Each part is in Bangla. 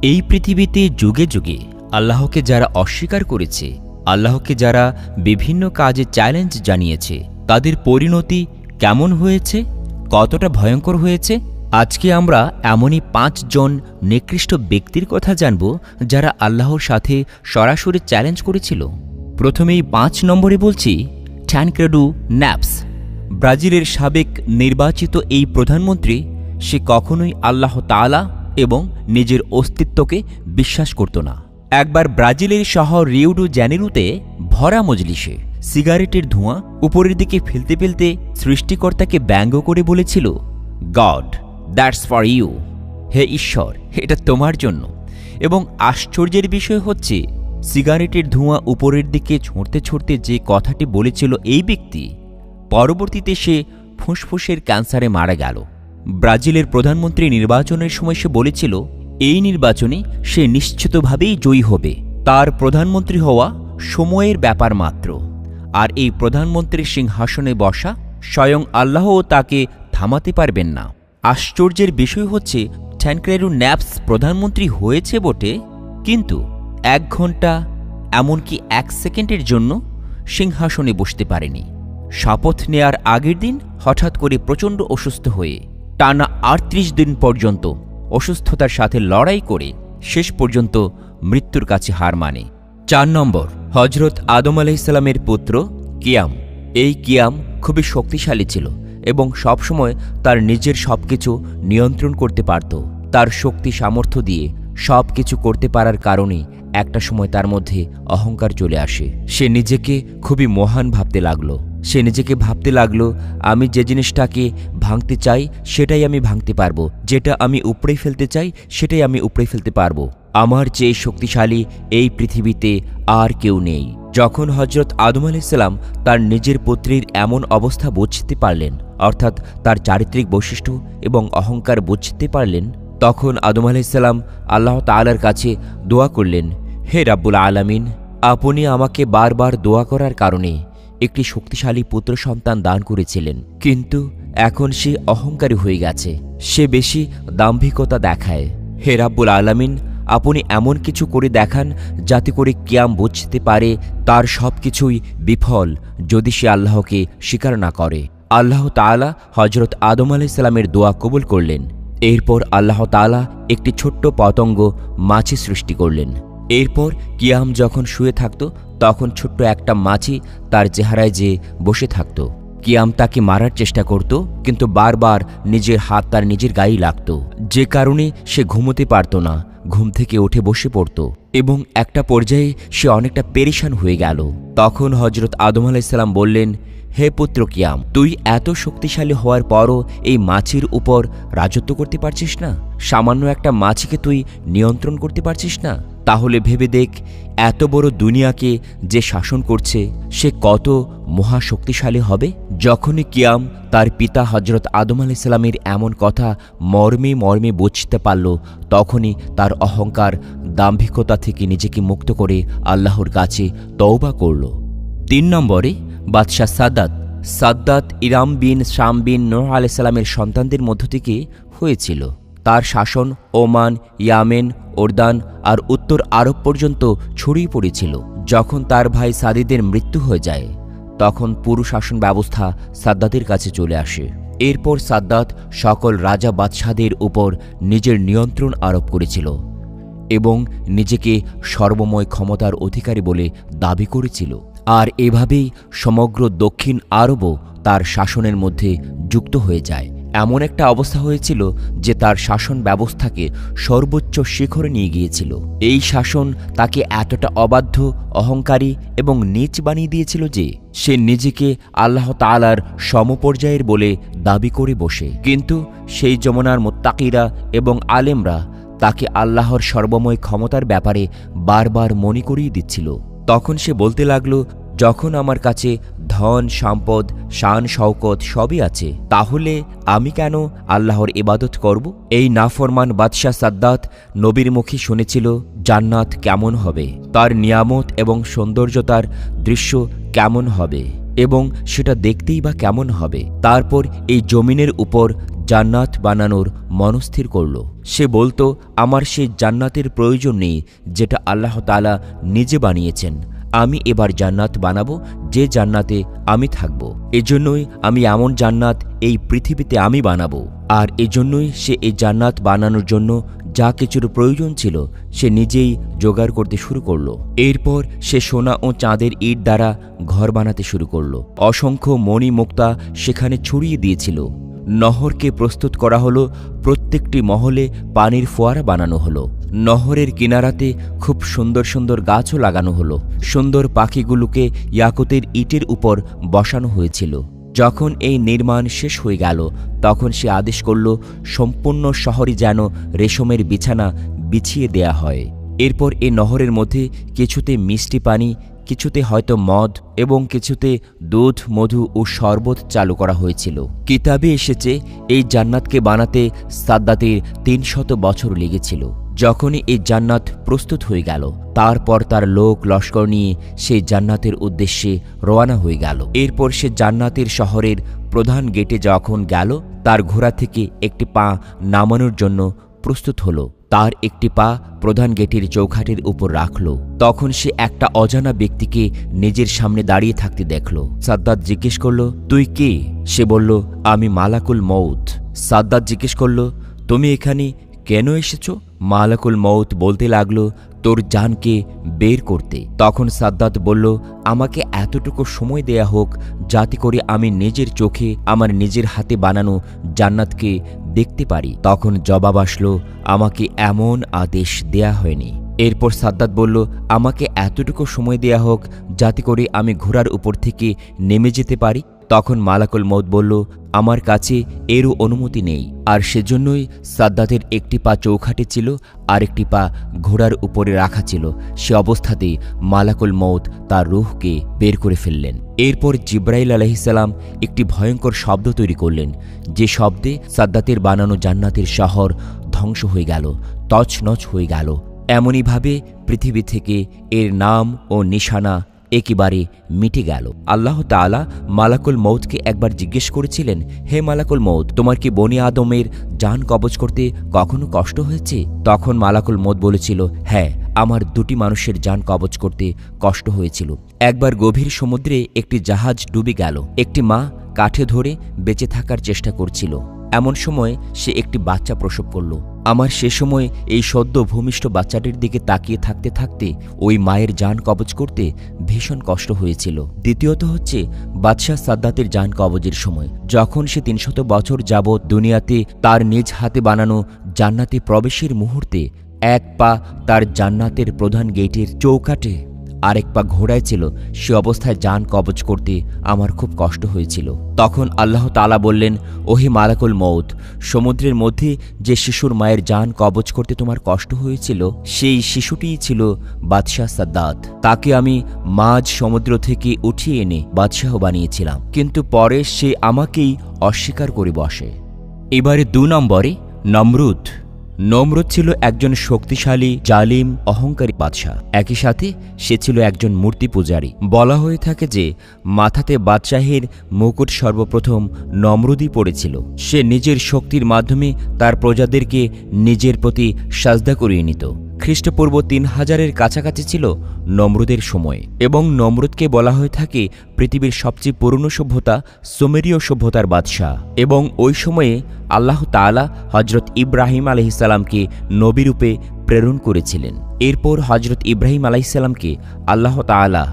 এই পৃথিবীতে যুগে যুগে আল্লাহকে যারা অস্বীকার করেছে, আল্লাহকে যারা বিভিন্ন কাজে চ্যালেঞ্জ জানিয়েছে, তাদের পরিণতি কেমন হয়েছে, কতটা ভয়ঙ্কর হয়েছে, আজকে আমরা এমনই 5 জন নিকৃষ্ট ব্যক্তির কথা জানব যারা আল্লাহর সাথে সরাসরি চ্যালেঞ্জ করেছিল। প্রথমেই 5 নম্বরে বলছি ট্যানক্রেডু ন্যাপস। ব্রাজিলের সাবেক নির্বাচিত এই প্রধানমন্ত্রী, সে কখনোই আল্লাহ তাআলা এবং নিজের অস্তিত্বকে বিশ্বাস করত না। একবার ব্রাজিলের শহর রিও ডি জেনেরোতে ভরা মজলিসে সিগারেটের ধোঁয়া উপরের দিকে ফেলতে ফেলতে সৃষ্টিকর্তাকে ব্যঙ্গ করে বলেছিল, গড, দ্যাটস ফর ইউ। হে ঈশ্বর, এটা তোমার জন্য। এবং আশ্চর্যের বিষয় হচ্ছে, সিগারেটের ধোঁয়া উপরের দিকে ছুঁড়তে ছুঁড়তে যে কথাটি বলেছিল এই ব্যক্তি, পরবর্তীতে সে ফুসফুসের ক্যান্সারে মারা গেল। ব্রাজিলের প্রধানমন্ত্রী নির্বাচনের সময় সে বলেছিল এই নির্বাচনে সে নিশ্চিতভাবেই জয়ী হবে, তার প্রধানমন্ত্রী হওয়া সময়ের ব্যাপার মাত্র। আর এই প্রধানমন্ত্রীর সিংহাসনে বসা স্বয়ং আল্লাহও তাকে থামাতে পারবেন না। আশ্চর্যের বিষয় হচ্ছে, ট্যানক্রেডু ন্যাপস প্রধানমন্ত্রী হয়েছে বটে, কিন্তু 1 ঘন্টা এমনকি 1 সেকেন্ডের জন্য সিংহাসনে বসতে পারেনি। শপথ নেয়ার আগের দিন হঠাৎ করে প্রচণ্ড অসুস্থ হয়ে টানা 38 দিন পর্যন্ত অসুস্থতার সাথে লড়াই করে শেষ পর্যন্ত মৃত্যুর কাছে হার মানে। 4 নম্বর, হজরত আদম আলাইহিসসালামের পুত্র কিয়াম। এই কিয়াম খুবই শক্তিশালী ছিল এবং সবসময় তার নিজের সবকিছু নিয়ন্ত্রণ করতে পারত। তার শক্তি সামর্থ্য দিয়ে সব কিছু করতে পারার কারণে একটা সময় তার মধ্যে অহংকার চলে আসে। সে নিজেকে খুবই মহান ভাবতে লাগলো। সে নিজেকে ভাবতে লাগলো, আমি যে জিনিসটাকে ভাঙতে চাই সেটাই আমি ভাঙতে পারবো, যেটা আমি উপড়ে ফেলতে চাই সেটাই আমি উপড়ে ফেলতে পারবো। আমার চেয়ে শক্তিশালী এই পৃথিবীতে আর কেউ নেই। যখন হজরত আদম আলাইহিসসালাম তার নিজের পুত্রের এমন অবস্থা বুঝতে পারলেন, অর্থাৎ তার চারিত্রিক বৈশিষ্ট্য এবং অহংকার বুঝতে পারলেন, তখন আদম আলাইহিসসালাম আল্লাহ তাআলার কাছে দোয়া করলেন, হে রাব্বুল আলামিন, আপনি আমাকে বারবার দোয়া করার কারণে একটি শক্তিশালী পুত্র সন্তান দান করেছিলেন, কিন্তু এখন সে অহংকারী হয়ে গেছে, সে বেশি দাম্ভিকতা দেখায়। হে রাব্বুল আলামিন, আপনি এমন কিছু করে দেখান যাতে করে কিয়াম বুঝতে পারে তার সব কিছুই বিফল যদি সে আল্লাহকে স্বীকার না করে। আল্লাহ তাআলা হজরত আদম আলাইহিসসালামের দোয়া কবুল করলেন। এরপর আল্লাহ তাআলা একটি ছোট্ট পতঙ্গ মাছি সৃষ্টি করলেন। এরপর কিয়াম যখন শুয়ে থাকত, তখন ছোট্ট একটা মাছি তার চেহারায় যে বসে থাকত। কিয়াম তাকে মারার চেষ্টা করত, কিন্তু বারবার নিজের হাত তার নিজের গায়ে লাগত, যে কারণে সে ঘুমোতে পারত না। ঘুম থেকে উঠে বসে পড়ত এবং একটা পর্যায়ে সে অনেকটা পেরেশান হয়ে গেল। তখন হজরত আদম আলাইহিসসালাম বললেন, হে পুত্র কিয়াম, তুই এত শক্তিশালী হওয়ার পরও এই মাছির উপর রাজত্ব করতে পারছিস না? সামান্য একটা মাছিকে তুই নিয়ন্ত্রণ করতে পারছিস না? তাহলে ভেবে দেখ, এত বড় দুনিয়াকে যে শাসন করছে সে কত মহাশক্তিশালী হবে। যখনই কিয়াম তার পিতা হজরত আদম আলাইহিসসালামের এমন কথা মর্মে মর্মে বুঝতে পারল, তখনই তার অহংকার, দাম্ভিকতা থেকে নিজেকে মুক্ত করে আল্লাহর কাছে তওবা করল। 3 নম্বরে বাদশাহ সাদ্দাত। সাদ্দাত ইরাম বিন শাম বিন নূহ আলাইহিসসালামের সন্তানদের মধ্য থেকে হয়েছিল। তার শাসন ওমান, ইয়ামেন, ওরদান আর উত্তর আরব পর্যন্ত ছড়িয়ে পড়েছিল। যখন তার ভাই সাদিদের মৃত্যু হয়ে যায়, তখন পুরো শাসন ব্যবস্থা সাদ্দাতের কাছে চলে আসে। এরপর সাদ্দাত সকল রাজা বাদশাহদের উপর নিজের নিয়ন্ত্রণ আরোপ করেছিল এবং নিজেকে সর্বময় ক্ষমতার অধিকারী বলে দাবি করেছিল। আর এভাবেই সমগ্র দক্ষিণ আরবও তার শাসনের মধ্যে যুক্ত হয়ে যায়। এমন একটা অবস্থা হয়েছিল যে তার শাসন ব্যবস্থাকে সর্বোচ্চ শিখরে নিয়ে গিয়েছিল। এই শাসন তাকে এতটা অবাধ্য, অহংকারী এবং নীচ বানিয়ে দিয়েছিল যে সে নিজেকে আল্লাহ তাআলার সমপর্যায়ের বলে দাবি করে বসে। কিন্তু সেই জমানার মুত্তাকিরা এবং আলেমরা তাকে আল্লাহর সর্বময় ক্ষমতার ব্যাপারে বারবার মনে করিয়ে দিচ্ছিল। তখন সে বলতে লাগলো, যখন আমার কাছে ধন, সম্পদ, শান, শওকত সবই আছে, তাহলে আমি কেন আল্লাহর ইবাদত করব? এই নাফরমান বাদশাহ সাদ্দাত নবীর মুখে শুনেছিল জান্নাত কেমন হবে, তার নিয়ামত এবং সৌন্দর্যতার দৃশ্য কেমন হবে এবং সেটা দেখতেই বা কেমন হবে। তারপর এই জমিনের উপর জান্নাত বানানোর মনস্থির করল। সে বলতো, আমার সেই জান্নাতের প্রয়োজন নেই যেটা আল্লাহ তাআলা নিজে বানিয়েছেন। আমি এবার জান্নাত বানাবো যে জান্নাতে আমি থাকব। এজন্যই আমি এমন জান্নাত এই পৃথিবীতে আমি বানাবো। আর এজন্যই সে এই জান্নাত বানানোর জন্য যা কিছুর প্রয়োজন ছিল সে নিজেই জোগাড় করতে শুরু করলো। এরপর সে সোনা ও চাঁদের ইট দ্বারা ঘর বানাতে শুরু করলো। অসংখ্য মণি মুক্তা সেখানে ছড়িয়ে দিয়েছিল। নহরকে প্রস্তুত করা হলো, প্রত্যেকটি মহলে পানির ফোয়ারা বানানো হলো। নহরের কিনারাতে খুব সুন্দর সুন্দর গাছও লাগানো হলো। সুন্দর পাখিগুলোকে ইয়াকুতের ইটের উপর বসানো হয়েছিল। যখন এই নির্মাণ শেষ হয়ে গেল তখন সে আদেশ করল, সম্পূর্ণ শহরে যেন রেশমের বিছানা বিছিয়ে দেয়া হয়। এরপর এই নহরের মধ্যে কিছুতে মিষ্টি পানি, কিছুতে হয়তো মদ এবং কিছুতে দুধ, মধু ও শরবত চালু করা হয়েছিল। কিতাবে এসেছে এই জান্নাতকে বানাতে সাদ্দাতের ৩০০ বছর লেগেছিল। যখনই এই জান্নাত প্রস্তুত হয়ে গেল তারপর তার লোক লস্কর নিয়ে সেই জান্নাতের উদ্দেশ্যে রওনা হয়ে গেল। এরপর সে জান্নাতের শহরের প্রধান গেটে যখন গেল তার ঘোড়া থেকে একটি পা নামানোর জন্য প্রস্তুত হলো। তার একটি পা প্রধান গেটের চৌখাটের উপর রাখল। তখন সে একটা অজানা ব্যক্তিকে নিজের সামনে দাঁড়িয়ে থাকতে দেখল। সাদ্দাত জিজ্ঞেস করল, তুই কে? সে বলল, আমি মালাকুল মউত। সাদ্দাত জিজ্ঞেস করল, তুমি এখানে কেন এসেছো? মালাকুল মউত বলতে লাগলো, তোর জানকে বের করতে। তখন সাদ্দাত বলল, আমাকে এতটুকু সময় দেয়া হোক যাতে করে আমি নিজের চোখে আমার নিজের হাতে বানানো জান্নাতকে দেখতে পারি। তখন জবাব আসলো, আমাকে এমন আদেশ দেয়া হয়নি। এরপর সাদ্দাত বলল, আমাকে এতটুকু সময় দেয়া হোক যাতে করে আমি ঘোড়ার উপর থেকে নেমে যেতে পারি। তখন মালাকুল মউত বলল, আমার কাছে এরও অনুমতি নেই। আর সেজন্যই সাদ্দাতের একটি পা চৌখাটে ছিল আর একটি পা ঘোড়ার উপরে রাখা ছিল। সে অবস্থাতেই মালাকুল মউত তার রূহকে বের করে ফেললেন। এরপর জিব্রাইল আলাইহিসসালাম একটি ভয়ঙ্কর শব্দ তৈরি করলেন, যে শব্দে সাদ্দাতের বানানো জান্নাতের শহর ধ্বংস হয়ে গেল, তছনছ হয়ে গেল। এমনইভাবে পৃথিবী থেকে এর নাম ও নিশানা একেবারে মিটে গেল। আল্লাহ তাআলা মালাকুল মউতকে একবার জিজ্ঞেস করেছিলেন, হে মালাকুল মউত, তোমার কি বনি আদমের জান কবজ করতে কখনো কষ্ট হয়েছে? তখন মালাকুল মউত বলেছিল, হ্যাঁ, আমার দুটি মানুষের জান কবজ করতে কষ্ট হয়েছিল। একবার গভীর সমুদ্রে একটি জাহাজ ডুবে গেল। একটি মা কাঠে ধরে বেঁচে থাকার চেষ্টা করছিল। এমন সময় সে একটি বাচ্চা প্রসব করল। আমার সে সময় এই সদ্য ভূমিষ্ঠ বাচ্চাটির দিকে তাকিয়ে থাকতে থাকতে ওই মায়ের জান কবজ করতে ভীষণ কষ্ট হয়েছিল। দ্বিতীয়ত হচ্ছে বাদশাহ সাদ্দাতের জান কবজের সময়, যখন সে ৩০০ বছর যাবৎ দুনিয়াতে তার নিজ হাতে বানানো জান্নাতে প্রবেশের মুহূর্তে এক পা তার জান্নাতের প্রধান গেটের চৌকাটে আরেক পা ঘোড়ায় ছিল, সে অবস্থায় জান কবজ করতে আমার খুব কষ্ট হয়েছিল। তখন আল্লাহ তাআলা বললেন, ওহে মালাকুল মউত, সমুদ্রের মধ্যে যে শিশুর মায়ের জান কবজ করতে তোমার কষ্ট হয়েছিল সেই শিশুটিই ছিল বাদশাহ সাদ্দাত। তাকে আমি মাঝ সমুদ্র থেকে উঠিয়ে এনে বাদশাহ বানিয়েছিলাম, কিন্তু পরে সে আমাকেই অস্বীকার করে বসে। এবারে ২ নম্বরে নমরুদ। নমরুদ ছিল একজন শক্তিশালী, জালিম, অহংকারী বাদশাহ। একই সাথে সে ছিল একজন মূর্তি পূজারী। বলা হয়ে থাকে যে মাথাতে বাদশাহের মুকুট সর্বপ্রথম নমরুদই পড়েছিল। সে নিজের শক্তির মাধ্যমে তার প্রজাদেরকে নিজের প্রতি সাজদা করিয়ে নিত। খ্রিস্টপূর্ব ৩০০০-এর কাছাকাছি ছিল নমরুদের সময়, এবং নমরুদকে বলা হয়ে থাকে পৃথিবীর সবচেয়ে পুরনো সভ্যতা সুমেরীয় সভ্যতার বাদশাহ। এবং ওই সময়ে আল্লাহ তাআলা হজরত ইব্রাহিম আলাইহিসসালামকে নবীরূপে প্রেরণ করেছিলেন। এরপর হজরত ইব্রাহিম আলাইহিসসালামকে আল্লাহ তাআলা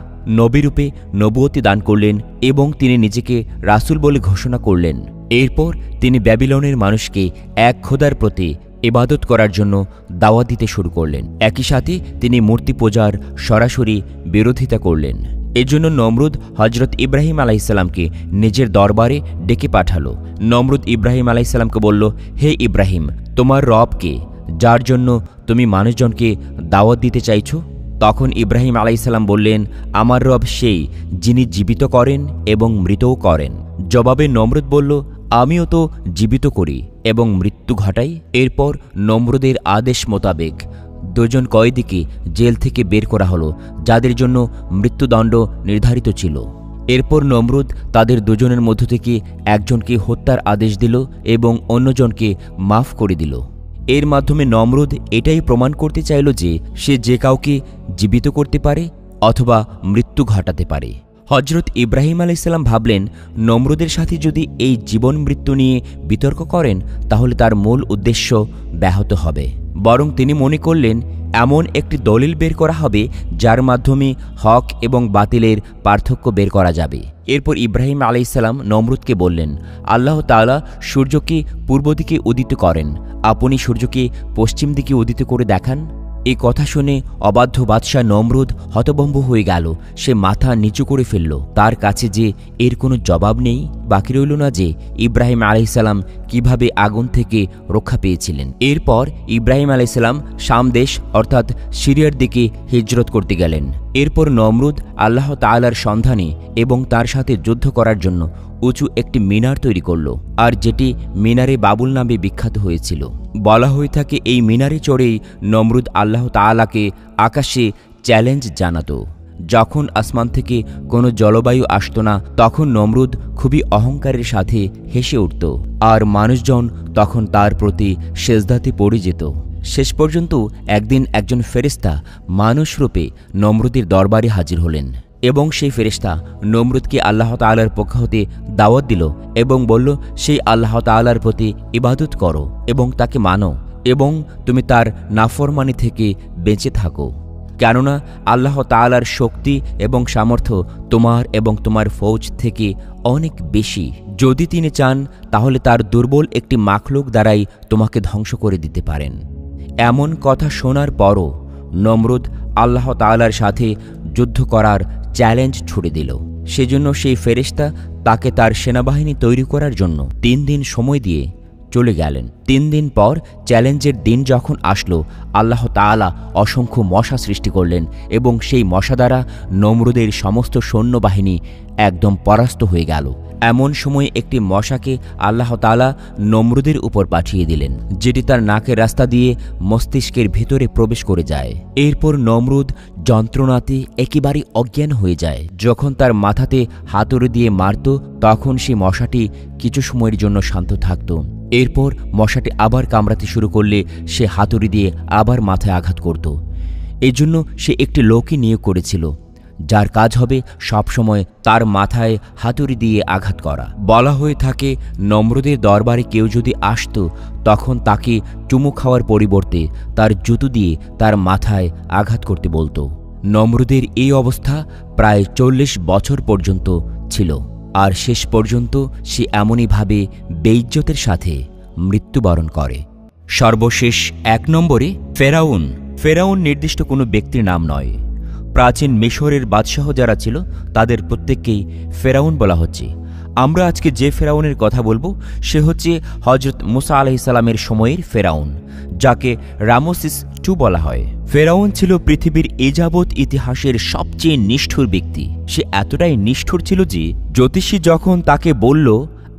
নবীরূপে নবুয়তি দান করলেন এবং তিনি নিজেকে রাসূল বলে ঘোষণা করলেন। এরপর তিনি ব্যাবিলনের মানুষকে এক খোদার প্রতি ইবাদত করার জন্য দাওয়াত দিতে শুরু করলেন। একই সাথে তিনি মূর্তি পূজার সরাসরি বিরোধিতা করলেন। এজন্য নমরুদ হজরত ইব্রাহিম আলাইহিসসালামকে নিজের দরবারে ডেকে পাঠালো। নমরুদ ইব্রাহিম আলাইহিসসালামকে বলল, হে ইব্রাহিম, তোমার রব কে, যার জন্য তুমি মানুষজনকে দাওয়াত দিতে চাইছো? তখন ইব্রাহিম আলাইহিসসালাম বললেন, আমার রব সেই যিনি জীবিত করেন এবং মৃতও করেন। জবাবে নমরুদ বলল, আমিও তো জীবিত করি এবং মৃত্যু ঘটাই। এরপর নমরুদের আদেশ মোতাবেক 2 জন কয়েদিকে জেল থেকে বের করা হলো, যাদের জন্য মৃত্যুদণ্ড নির্ধারিত ছিল। এরপর নমরুদ তাদের দুজনের মধ্য থেকে একজনকে হত্যার আদেশ দিল এবং অন্যজনকে মাফ করে দিল। এর মাধ্যমে নমরুদ এটাই প্রমাণ করতে চাইল যে সে যে কাউকে জীবিত করতে পারে অথবা মৃত্যু ঘটাতে পারে। হজরত ইব্রাহিম আলাইহিসসালাম ভাবলেন, নমরুদের সাথে যদি এই জীবন মৃত্যু নিয়ে বিতর্ক করেন তাহলে তার মূল উদ্দেশ্য ব্যাহত হবে। বরং তিনি মনে করলেন এমন একটি দলিল বের করা হবে যার মাধ্যমে হক এবং বাতিলের পার্থক্য বের করা যাবে। এরপর ইব্রাহিম আলাইহিসসালাম নমরুদকে বললেন, আল্লাহ তাআলা সূর্যকে পূর্ব দিকে উদিত করেন, আপনি সূর্যকে পশ্চিম দিকে উদিত করে দেখান। এই কথা শুনে অবাধ্য বাদশাহ নমরুদ হতভম্ব হয়ে গেল। সে মাথা নিচু করে ফেলল। তার কাছে যে এর কোনো জবাব নেই, বাকি রইল না যে ইব্রাহিম আলাইহিসসালাম কিভাবে আগুন থেকে রক্ষা পেয়েছিলেন। এরপর ইব্রাহিম আলাইহিসসালাম শাম দেশ অর্থাৎ সিরিয়ার দিকে হিজরত করতে গেলেন। এরপর নমরুদ আল্লাহ তাআলার সন্ধানে এবং তার সাথে যুদ্ধ করার জন্য উঁচু একটি মিনার তৈরি করল, আর যেটি মিনারে বাবুল নামে বিখ্যাত হয়েছিল। বলা হয়ে থাকে এই মিনারে চড়েই নমরুদ আল্লাহ তাআলাকে আকাশে চ্যালেঞ্জ জানাত। যখন আসমান থেকে কোনো জলবায়ু আসত না তখন নমরুদ খুবই অহংকারের সাথে হেসে উঠত, আর মানুষজন তখন তার প্রতি সেজদাতে পড়ে যেত। শেষ পর্যন্ত একদিন একজন ফেরেশতা মানুষরূপে নমরুদের দরবারে হাজির হলেন এবং সেই ফেরেশতা নমরুদকে আল্লাহ তাআলার পক্ষ হতে দাওয়াত দিল এবং বলল, সেই আল্লাহ তাআলার প্রতি ইবাদত করো এবং তাকে মানো এবং তুমি তার নাফরমানি থেকে বেঁচে থাকো, কেননা আল্লাহ তাআলার শক্তি এবং সামর্থ্য তোমার এবং তোমার ফৌজ থেকে অনেক বেশি। যদি তিনি চান তাহলে তার দুর্বল একটি মাখলুক দ্বারাই তোমাকে ধ্বংস করে দিতে পারেন। এমন কথা শোনার পরও নমরুদ আল্লাহ তাআলার সাথে যুদ্ধ করার চ্যালেঞ্জ ছুড়ে দিল। সেজন্য সেই ফেরেশতা তাকে তার সেনাবাহিনী তৈরি করার জন্য 3 দিন সময় দিয়ে চলে গেলেন। 3 দিন পর চ্যালেঞ্জের দিন যখন আসলো, আল্লাহ তাআলা অসংখ্য মশা সৃষ্টি করলেন এবং সেই মশা দ্বারা নমরুদের সমস্ত সৈন্যবাহিনী একদম পরাস্ত হয়ে গেল। এমন সময় একটি মশাকে আল্লাহ তাআলা নমরুদের উপর পাঠিয়ে দিলেন, যেটি তার নাকের রাস্তা দিয়ে মস্তিষ্কের ভিতরে প্রবেশ করে যায়। এরপর নমরুদ যন্ত্রণাতে একেবারে অজ্ঞান হয়ে যায়। যখন তার মাথাতে হাতুড়ি দিয়ে মারত তখন সেই মশাটি কিছু সময়ের জন্য শান্ত থাকত। এরপর মশাটি আবার কামড়াতে শুরু করলে সে হাতুড়ি দিয়ে আবার মাথায় আঘাত করত। এজন্য সে একটি লোকই নিয়োগ করেছিল যার কাজ হবে সবসময় তার মাথায় হাতুড়ি দিয়ে আঘাত করা। বলা হয়ে থাকে নমরুদের দরবারে কেউ যদি আসত তখন তাকে চুমু খাওয়ার পরিবর্তে তার জুতো দিয়ে তার মাথায় আঘাত করতে বলতো। নমরুদের এই অবস্থা প্রায় 40 বছর পর্যন্ত ছিল, আর শেষ পর্যন্ত সে এমনইভাবে বেইজ্জতের সাথে মৃত্যুবরণ করে। সর্বশেষ 1 নম্বরে ফেরাউন। ফেরাউন নির্দিষ্ট কোনো ব্যক্তির নাম নয়। প্রাচীন মিশরের বাদশাহ যারা ছিল তাদের প্রত্যেককেই ফেরাউন বলা হচ্ছে। আমরা আজকে যে ফেরাউনের কথা বলবো সে হচ্ছে হজরত মুসা আলাইহিসসালামের সময়ের ফেরাউন, যাকে রামসিস II বলা হয়। ফেরাউন ছিল পৃথিবীর এযাবৎ ইতিহাসের সবচেয়ে নিষ্ঠুর ব্যক্তি। সে এতটাই নিষ্ঠুর ছিল যে জ্যোতিষী যখন তাকে বলল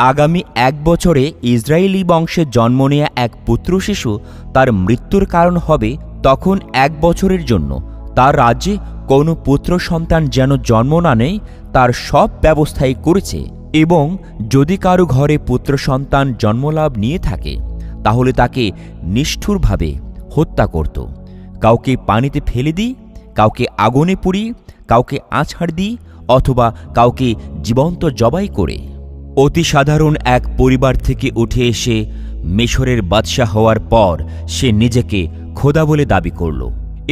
আগামী 1 বছরে ইসরায়েলি বংশে জন্ম নেয়া এক পুত্র শিশু তার মৃত্যুর কারণ হবে, তখন 1 বছরের জন্য তার রাজ্যে কোনো পুত্র সন্তান যেন জন্ম না নেয় তার সব ব্যবস্থাই করেছে, এবং যদি কারো ঘরে পুত্র সন্তান জন্মলাভ নিয়ে থাকে তাহলে তাকে নিষ্ঠুরভাবে হত্যা করত। কাউকে পানিতে ফেলে দিই, কাউকে আগুনে পুড়ি, কাউকে আছাড় দিই, অথবা কাউকে জীবন্ত জবাই করে। অতি সাধারণ এক পরিবার থেকে উঠে এসে মিশরের বাদশাহ হওয়ার পর সে নিজেকে খোদা বলে দাবি করল,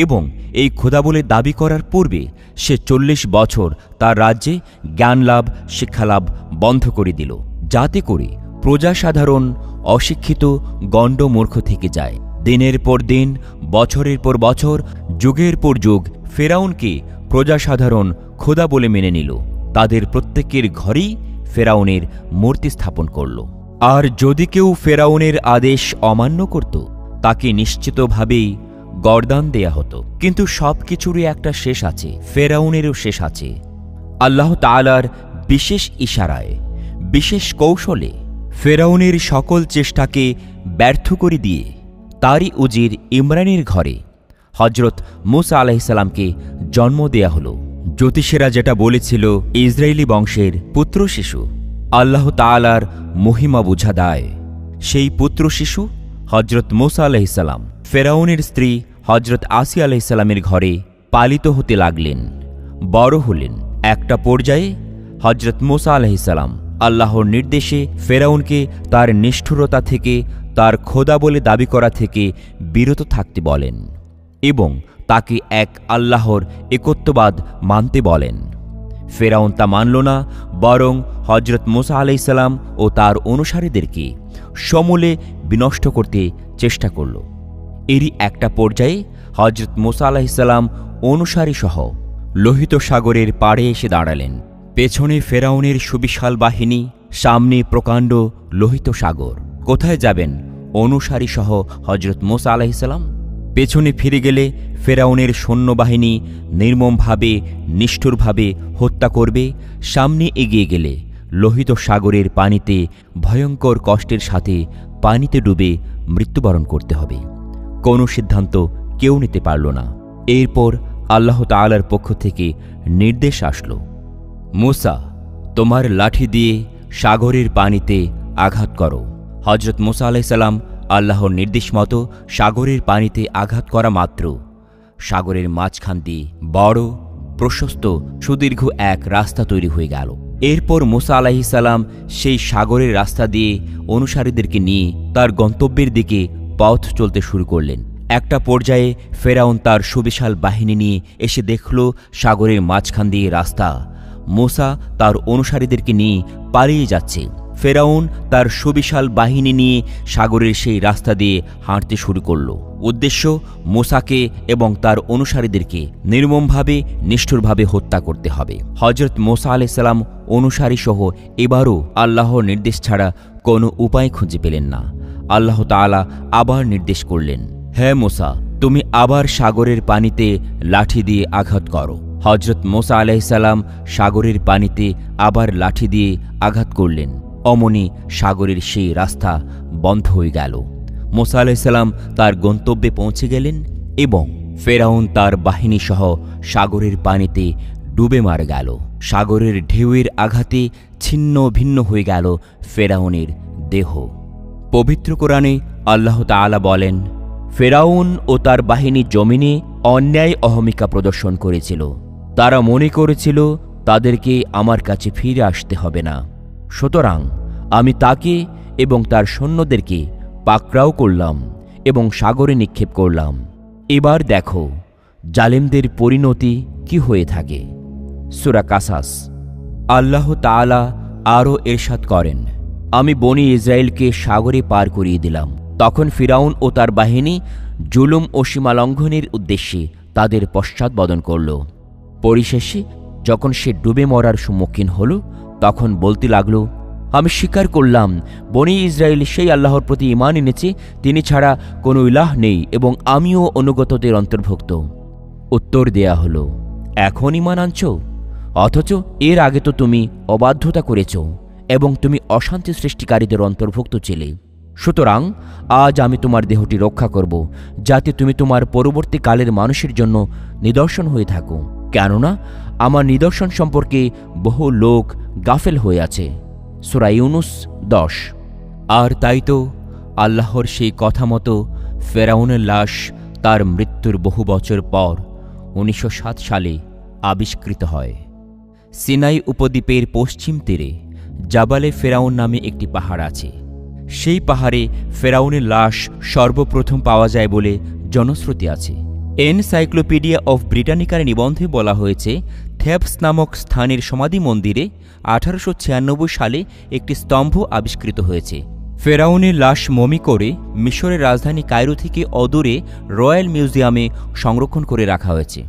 এবং এই খোদা বলে দাবি করার পূর্বে সে 40 বছর তার রাজ্যে জ্ঞানলাভ শিক্ষালাভ বন্ধ করে দিল, যাতে করে প্রজাসাধারণ অশিক্ষিত গণ্ডমূর্খ থেকে যায়। দিনের পর দিন, বছরের পর বছর, যুগের পর যুগ ফেরাউনকে প্রজাসাধারণ খোদা বলে মেনে নিল। তাদের প্রত্যেকের ঘরেই ফেরাউনের মূর্তি স্থাপন করল। আর যদি কেউ ফেরাউনের আদেশ অমান্য করত তাকে নিশ্চিতভাবেই গর্দান দেয়া হতো। কিন্তু সব কিছুরই একটা শেষ আছে, ফেরাউনেরও শেষ আছে। আল্লাহ তাআলার বিশেষ ইশারায়, বিশেষ কৌশলে ফেরাউনের সকল চেষ্টাকে ব্যর্থ করে দিয়ে তারই উজির ইমরানের ঘরে হজরত মুসা আলাইহিসসালামকে জন্ম দেয়া হলো, জ্যোতিষেরা যেটা বলেছিল ইসরায়েলি বংশের পুত্র শিশু আল্লাহ তাআলার মহিমা বোঝা দায়। সেই পুত্র শিশু হজরত মুসা আলাইহিসসালাম ফেরাউনের স্ত্রী হজরত আসিয়া আলাইহিসসালামের ঘরে পালিত হতে লাগলেন, বড় হলেন। একটা পর্যায়ে হজরত মুসা আলাইহিসসালাম আল্লাহর নির্দেশে ফেরাউনকে তার নিষ্ঠুরতা থেকে, তার খোদা বলে দাবি করা থেকে বিরত থাকতে বলেন এবং তাকে এক আল্লাহর একত্ববাদ মানতে বলেন। ফেরাউন তা মানল না, বরং হজরত মুসা আলাইহিসসালাম ও তার অনুসারীদেরকে সমূলে বিনষ্ট করতে চেষ্টা করল। এরই একটা পর্যায়ে হজরত মুসা আলাইহিসসালাম অনুসারীসহ লোহিত সাগরের পাড়ে এসে দাঁড়ালেন। পেছনে ফেরাউনের সুবিশাল বাহিনী, সামনে প্রকাণ্ড লোহিত সাগর। কোথায় যাবেন অনুসারীসহ হজরত মুসা আলাইহিসসালাম? পেছনে ফিরে গেলে ফেরাউনের সৈন্যবাহিনী নির্মমভাবে, নিষ্ঠুরভাবে হত্যা করবে। সামনে এগিয়ে গেলে লোহিত সাগরের পানিতে ভয়ঙ্কর কষ্টের সাথে পানিতে ডুবে মৃত্যুবরণ করতে হবে। কোনো সিদ্ধান্ত কেউ নিতে পারল না। এরপর আল্লাহ তাআলার পক্ষ থেকে নির্দেশ আসলো, মুসা, তোমার লাঠি দিয়ে সাগরের পানিতে আঘাত করো। হজরত মুসা আলাইহিসসালাম আল্লাহর নির্দেশ মতো সাগরের পানিতে আঘাত করা মাত্র সাগরের মাঝখান দিয়ে বড়, প্রশস্ত, সুদীর্ঘ এক রাস্তা তৈরি হয়ে গেল। এরপর মুসা আলাইহিসসালাম সেই সাগরের রাস্তা দিয়ে অনুসারীদেরকে নিয়ে তার গন্তব্যের দিকে পথ চলতে শুরু করলেন। একটা পর্যায়ে ফেরাউন তার সুবিশাল বাহিনী নিয়ে এসে দেখল সাগরের মাঝখান দিয়ে রাস্তা। মুসা তার অনুসারীদেরকে নিয়ে পালিয়ে যাচ্ছে। ফেরাউন তার সুবিশাল বাহিনী নিয়ে সাগরের সেই রাস্তা দিয়ে হাঁটতে শুরু করল। উদ্দেশ্য মুসাকে এবং তার অনুসারীদেরকে নির্মমভাবে, নিষ্ঠুরভাবে হত্যা করতে হবে। হজরত মুসা আলাইহিসসালাম অনুসারীসহ এবারও আল্লাহর নির্দেশ ছাড়া কোনো উপায় খুঁজে পেলেন না। আল্লাহ তাআলা আবার নির্দেশ করলেন, হে মুসা, তুমি আবার সাগরের পানিতে লাঠি দিয়ে আঘাত করো। হজরত মুসা আলাইহিসসালাম সাগরের পানিতে আবার লাঠি দিয়ে আঘাত করলেন। অমনি সাগরের সেই রাস্তা বন্ধ হয়ে গেল। মুসা আলাইহিসসালাম তার গন্তব্যে পৌঁছে গেলেন এবং ফেরাউন তার বাহিনীসহ সাগরের পানিতে ডুবে মারা গেল। সাগরের ঢেউয়ের আঘাতে ছিন্ন ভিন্ন হয়ে গেল ফেরাউনের দেহ। পবিত্র কোরআনে আল্লাহ তাআলা বলেন, ফেরাউন ও তার বাহিনী জমিনে অন্যায় অহমিকা প্রদর্শন করেছিল। তারা মনে করেছিল তাদেরকে আমার কাছে ফিরে আসতে হবে না, সুতরাং আমি তাকে এবং তার সৈন্যদেরকে পাকড়াও করলাম এবং সাগরে নিক্ষেপ করলাম। এবার দেখো জালেমদের পরিণতি কি হয়ে থাকে। সূরা কাসাস। আল্লাহ তাআলা আরও ইরশাদ করেন, আমি বনী ইসরায়েলকে সাগরে পার করিয়ে দিলাম। তখন ফিরাউন ও তার বাহিনী জুলুম ও সীমালঙ্ঘনের উদ্দেশ্যে তাদের পশ্চাৎবদন করল। পরিশেষে যখন সে ডুবে মরার সম্মুখীন হল, তখন বলতে লাগল, আমি স্বীকার করলাম বনী ইসরায়েল সেই আল্লাহর প্রতি ঈমান এনেছে, তিনি ছাড়া কোনো ইলাহ নেই এবং আমিও অনুগতদের অন্তর্ভুক্ত। উত্তর দেয়া হল, এখন ঈমান আনছ? অথচ এর আগে তো তুমি অবাধ্যতা করেছ এবং তুমি অশান্তি সৃষ্টিকারীদের অন্তর্ভুক্ত ছিলে। সুতরাং আজ আমি তোমার দেহটি রক্ষা করব, যাতে তুমি তোমার পরবর্তী কালের মানুষের জন্য নিদর্শন হয়ে থাকো, কেননা আমার নিদর্শন সম্পর্কে বহু লোক গাফেল হয়ে আছে। সূরা ইউনুস 10। আর তাই তো আল্লাহর সেই কথা মতো ফেরাউনের লাশ তার মৃত্যুর বহু বছর পর 1907 সালে আবিষ্কৃত হয়। সিনাই উপদ্বীপের পশ্চিম তীরে জাবালে ফেরাউন নামে একটি পাহাড় আছে। সেই পাহাড়ে ফেরাউনের লাশ সর্বপ্রথম পাওয়া যায় বলে জনশ্রুতি আছে। এনসাইক্লোপিডিয়া অফ ব্রিটানিকার নিবন্ধে বলা হয়েছে, থেবস নামক স্থানের সমাধি মন্দিরে 1896 সালে একটি স্তম্ভ আবিষ্কৃত হয়েছে। ফেরাউনের লাশ মমি করে মিশরের রাজধানী কায়রো থেকে অদূরে রয়্যাল মিউজিয়ামে সংরক্ষণ করে রাখা হয়েছে।